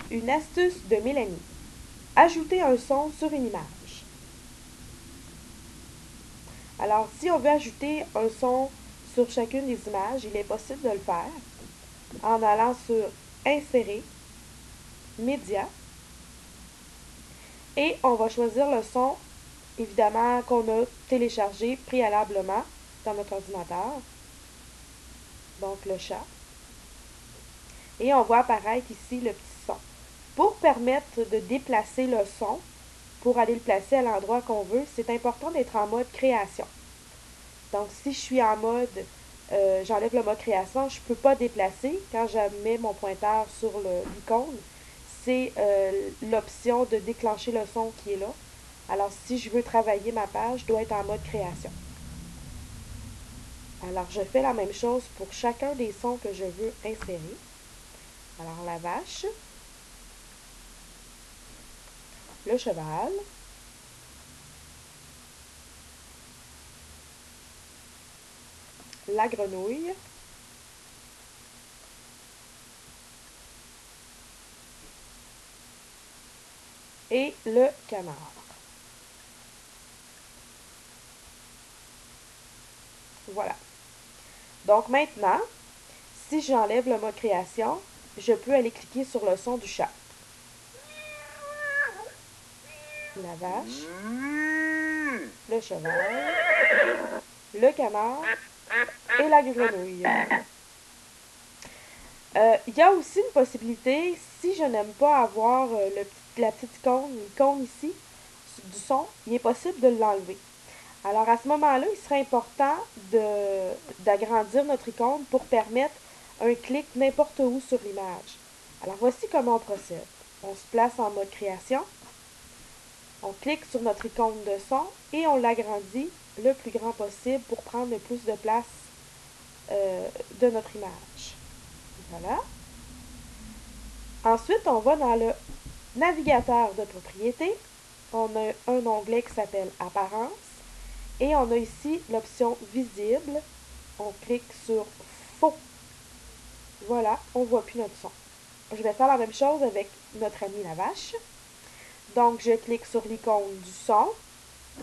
Une astuce de Mélanie. Ajouter un son sur une image. Alors, si on veut ajouter un son sur chacune des images, il est possible de le faire en allant sur Insérer, Médias, et on va choisir le son, évidemment, qu'on a téléchargé préalablement dans notre ordinateur, donc le chat. Et on voit apparaître ici le petit son. Pour permettre de déplacer le son, pour aller le placer à l'endroit qu'on veut, c'est important d'être en mode création. Donc, si je suis en mode, j'enlève le mode création, je ne peux pas déplacer. Quand je mets mon pointeur sur l'icône, c'est l'option de déclencher le son qui est là. Alors, si je veux travailler ma page, je dois être en mode création. Alors, je fais la même chose pour chacun des sons que je veux insérer. Alors, la vache, le cheval, la grenouille, et le canard. Voilà. Donc maintenant, si j'enlève le mode création, je peux aller cliquer sur le son du chat. La vache, le cheval, le canard et la grenouille. Il y a aussi une possibilité, si je n'aime pas avoir la petite icône ici du son, il est possible de l'enlever. Alors à ce moment-là, il serait important d'agrandir notre icône pour permettre un clic n'importe où sur l'image. Alors voici comment on procède. On se place en mode création, on clique sur notre icône de son et on l'agrandit le plus grand possible pour prendre le plus de place de notre image. Voilà. Ensuite, on va dans le navigateur de propriété. On a un onglet qui s'appelle Apparence. Et on a ici l'option Visible. On clique sur Faux. Voilà, on ne voit plus notre son. Je vais faire la même chose avec notre ami la vache. Donc, je clique sur l'icône du son.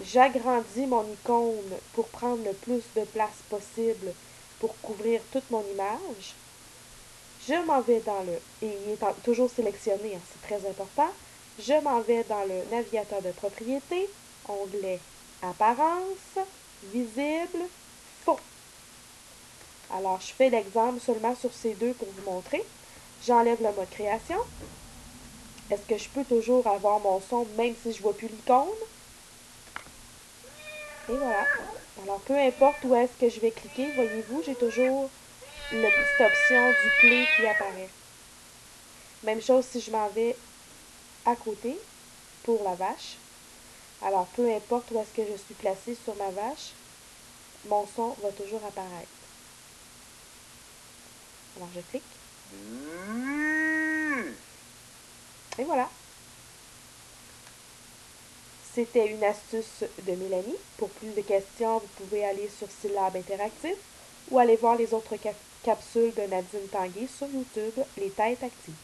J'agrandis mon icône pour prendre le plus de place possible pour couvrir toute mon image. Je m'en vais dans le, et il est toujours sélectionné, hein, c'est très important. Je m'en vais dans le navigateur de propriété, onglet Apparence, Visible, Faux. Alors, je fais l'exemple seulement sur ces deux pour vous montrer. J'enlève le mode création. Est-ce que je peux toujours avoir mon son même si je ne vois plus l'icône? Et voilà. Alors, peu importe où est-ce que je vais cliquer, voyez-vous, j'ai toujours la petite option du play qui apparaît. Même chose si je m'en vais à côté pour la vache. Alors, peu importe où est-ce que je suis placée sur ma vache, mon son va toujours apparaître. Alors, je clique. Et voilà. C'était une astuce de Mélanie. Pour plus de questions, vous pouvez aller sur Syllab Interactif ou aller voir les autres capsules de Nadine Tanguay sur YouTube, Les Têtes Actives.